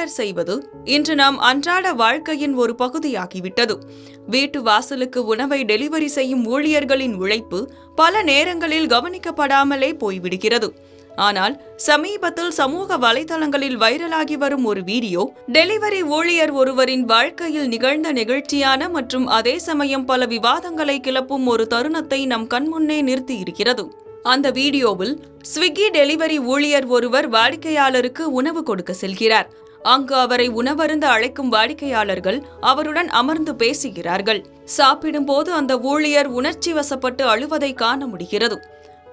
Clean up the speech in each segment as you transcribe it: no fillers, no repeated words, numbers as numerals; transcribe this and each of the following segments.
Order செய்வது இன்று நாம் அன்றாட வாழ்க்கையின் ஒரு பகுதியாகிவிட்டது. வீட்டு வாசலுக்கு உணவை டெலிவரி செய்யும் ஊழியர்களின் உழைப்பு பல நேரங்களில் கவனிக்கப்படாமலே போய்விடுகிறது. ஆனால் சமீபத்தில் சமூக வலைதளங்களில் வைரலாகி வரும் ஒரு வீடியோ டெலிவரி ஊழியர் ஒருவரின் வாழ்க்கையில் நிகழ்ந்த நிகழ்ச்சியான மற்றும் அதே சமயம் பல விவாதங்களை கிளப்பும் ஒரு தருணத்தை நம் கண்முன்னே நிறுத்தியிருக்கிறது. அந்த வீடியோவில் ஸ்விக்கி டெலிவரி ஊழியர் ஒருவர் வாடிக்கையாளருக்கு உணவு கொடுக்க செல்கிறார். அங்கு அவரை உணவருந்த அழைக்கும் வாடிக்கையாளர்கள் அவருடன் அமர்ந்து பேசுகிறார்கள். சாப்பிடும்போது அந்த ஊழியர் உணர்ச்சி வசப்பட்டு அழுவதை காண முடிகிறது.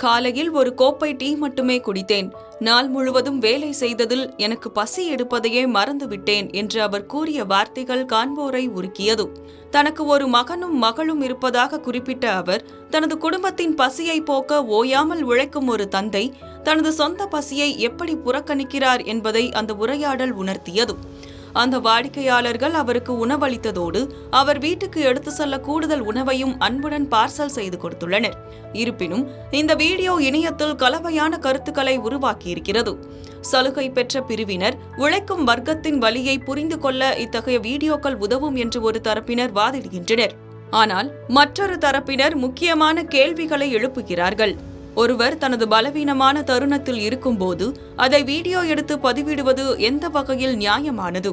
காலையில் ஒரு கோப்பை டீ மட்டுமே குடித்தேன். நாள் முழுவதும் வேலை செய்ததில் எனக்கு பசி எடுப்பதையே மறந்துவிட்டேன் என்று அவர் கூறிய வார்த்தைகள் காண்போரை உருக்கியது. தனக்கு ஒரு மகனும் மகளும் இருப்பதாக குறிப்பிட்ட அவர் தனது குடும்பத்தின் பசியை போக்க ஓயாமல் உழைக்கும் ஒரு தந்தை தனது சொந்த பசியை எப்படி புறக்கணிக்கிறார் என்பதை அந்த உரையாடல் உணர்த்தியது. அந்த வாடிக்கையாளர்கள் அவருக்கு உணவளித்ததோடு அவர் வீட்டுக்கு எடுத்து செல்ல கூடுதல் உணவையும் அன்புடன் பார்சல் செய்து கொடுத்துள்ளனர். இருப்பினும் இந்த வீடியோ இணையத்தில் கலவையான கருத்துக்களை உருவாக்கியிருக்கிறது. சலுகை பெற்ற பிரிவினர் உழைக்கும் வர்க்கத்தின் வலியை புரிந்து கொள்ள இத்தகைய வீடியோக்கள் உதவும் என்று ஒரு தரப்பினர் வாதிடுகின்றனர். ஆனால் மற்றொரு தரப்பினர் முக்கியமான கேள்விகளை எழுப்புகிறார்கள். ஒருவர் தனது பலவீனமான தருணத்தில் இருக்கும்போது அதை வீடியோ எடுத்து பதிவிடுவது எந்த வகையில் நியாயமானது?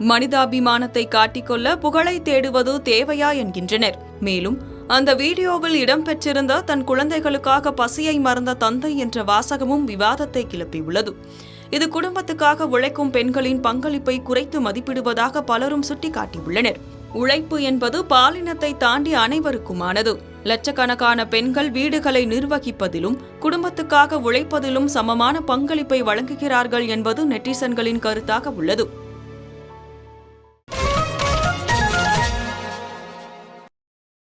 மனிதாபிமானத்தை காட்டிக்கொள்ள புகழை தேடுவது தேவையா என்கின்றனர். மேலும் அந்த வீடியோவில் இடம்பெற்றிருந்த தன் குழந்தைகளுக்காக பசியை மறந்த தந்தை என்ற வாசகமும் விவாதத்தை கிளப்பியுள்ளது. இது குடும்பத்துக்காக உழைக்கும் பெண்களின் பங்களிப்பை குறைத்து மதிப்பிடுவதாக பலரும் சுட்டிக்காட்டியுள்ளனர். உழைப்பு என்பது பாலினத்தை தாண்டி அனைவருக்குமானது. லட்சக்கணக்கான பெண்கள் வீடுகளை நிர்வகிப்பதிலும் குடும்பத்துக்காக உழைப்பதிலும் சமமான பங்களிப்பை வழங்குகிறார்கள் என்பது நெட்டிசன்களின் கருத்தாக உள்ளது.